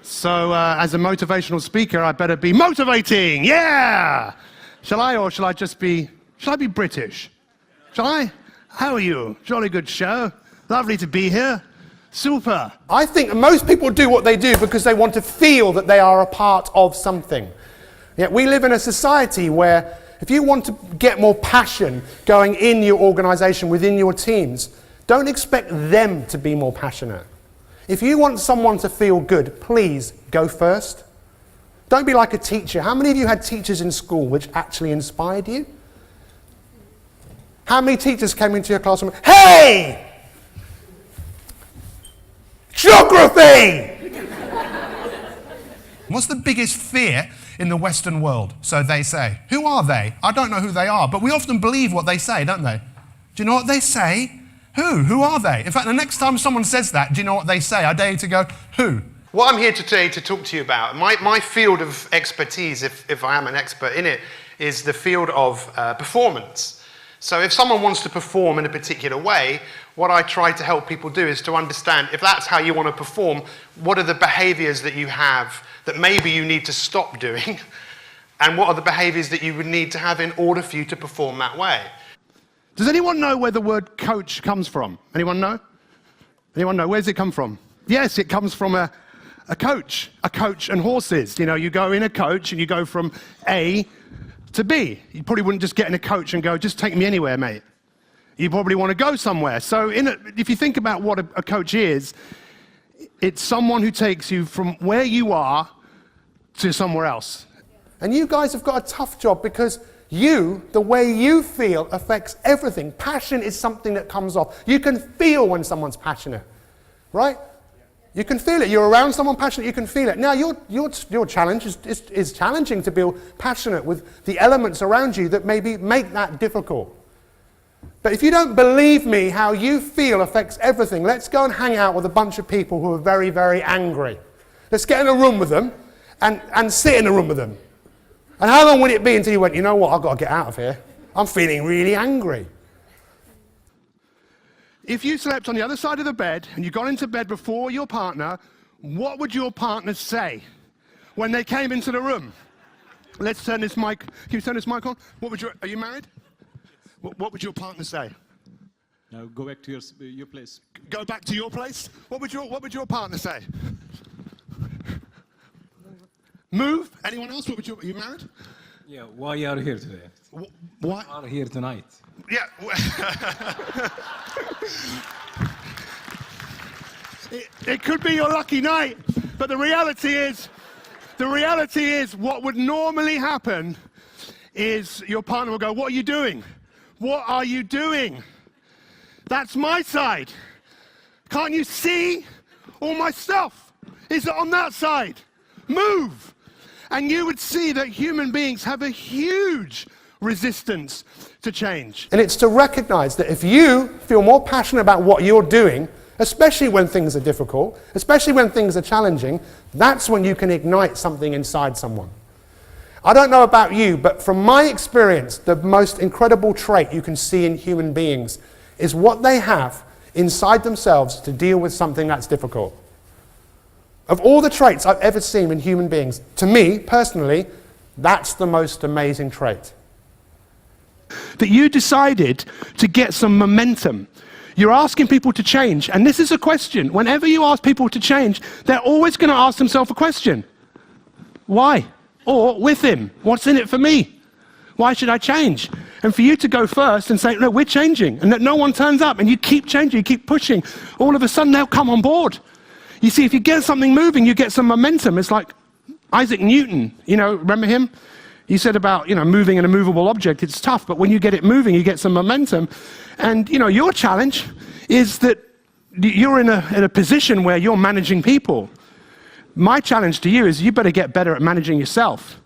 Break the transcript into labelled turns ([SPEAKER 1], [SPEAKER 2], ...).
[SPEAKER 1] So as a motivational speaker, I better be motivating, yeah! Shall I, or shall I be British? Shall I? How are you? Jolly good show. Lovely to be here. Super.
[SPEAKER 2] I think most people do what they do because they want to feel that they are a part of something. Yet we live in a society where if you want to get more passion going in your organization, within your teams, don't expect them to be more passionate. If you want someone to feel good, please go first. Don't be like a teacher. How many of you had teachers in school which actually inspired you? How many teachers came into your classroom? Hey! Geography!
[SPEAKER 3] What's the biggest fear in the Western world? So they say. Who are they? I don't know who they are, but we often believe what they say, don't they? Do you know what they say? Who? Who are they? In fact, the next time someone says that, do you know what they say? I dare you to go, who?
[SPEAKER 4] What I'm here today to talk to you about, my field of expertise, if I am an expert in it, is the field of performance. So if someone wants to perform in a particular way, what I try to help people do is to understand, if that's how you want to perform, what are the behaviors that you have that maybe you need to stop doing, and what are the behaviors that you would need to have in order for you to perform that way.
[SPEAKER 1] Does anyone know where the word coach comes from? Anyone know? Anyone know? Where does it come from? Yes, it comes from a coach and horses. You know, you go in a coach and you go from A to B. You probably wouldn't just get in a coach and go, just take me anywhere, mate. You probably want to go somewhere. So if you think about what a coach is, it's someone who takes you from where you are to somewhere else.
[SPEAKER 2] And you guys have got a tough job because the way you feel affects everything. Passion is something that comes off. You can feel when someone's passionate, right? You can feel it. You're around someone passionate, you can feel it. Now, your challenge is challenging to be passionate with the elements around you that maybe make that difficult. But if you don't believe me, how you feel affects everything, let's go and hang out with a bunch of people who are very, very angry. Let's get in a room with them and sit in a room with them. And how long would it be until you went, you know what, I've got to get out of here. I'm feeling really angry.
[SPEAKER 1] If you slept on the other side of the bed and you got into bed before your partner, what would your partner say when they came into the room? Let's turn this mic. Can you turn this mic on? Are you married? What would your partner say?
[SPEAKER 5] No, go back to your place.
[SPEAKER 1] Go back to your place? What would your partner say? Move? Anyone else? Are you married?
[SPEAKER 5] Yeah, why are you here today?
[SPEAKER 1] What?
[SPEAKER 5] Are here tonight?
[SPEAKER 1] Yeah. It could be your lucky night, but the reality is what would normally happen is your partner will go, what are you doing? What are you doing? That's my side. Can't you see all my stuff? Is it on that side? Move. And you would see that human beings have a huge resistance to change.
[SPEAKER 2] And it's to recognize that if you feel more passionate about what you're doing, especially when things are difficult, especially when things are challenging, that's when you can ignite something inside someone. I don't know about you, but from my experience, the most incredible trait you can see in human beings is what they have inside themselves to deal with something that's difficult. Of all the traits I've ever seen in human beings, to me, personally, that's the most amazing trait.
[SPEAKER 1] That you decided to get some momentum. You're asking people to change, and this is a question. Whenever you ask people to change, they're always going to ask themselves a question. Why? Or with him, what's in it for me? Why should I change? And for you to go first and say, no, we're changing, and that no one turns up, and you keep changing, you keep pushing, all of a sudden they'll come on board. You see, if you get something moving, you get some momentum. It's like Isaac Newton, remember him? He said about, moving an immovable object, it's tough, but when you get it moving, you get some momentum. And, your challenge is that you're in a position where you're managing people. My challenge to you is you better get better at managing yourself.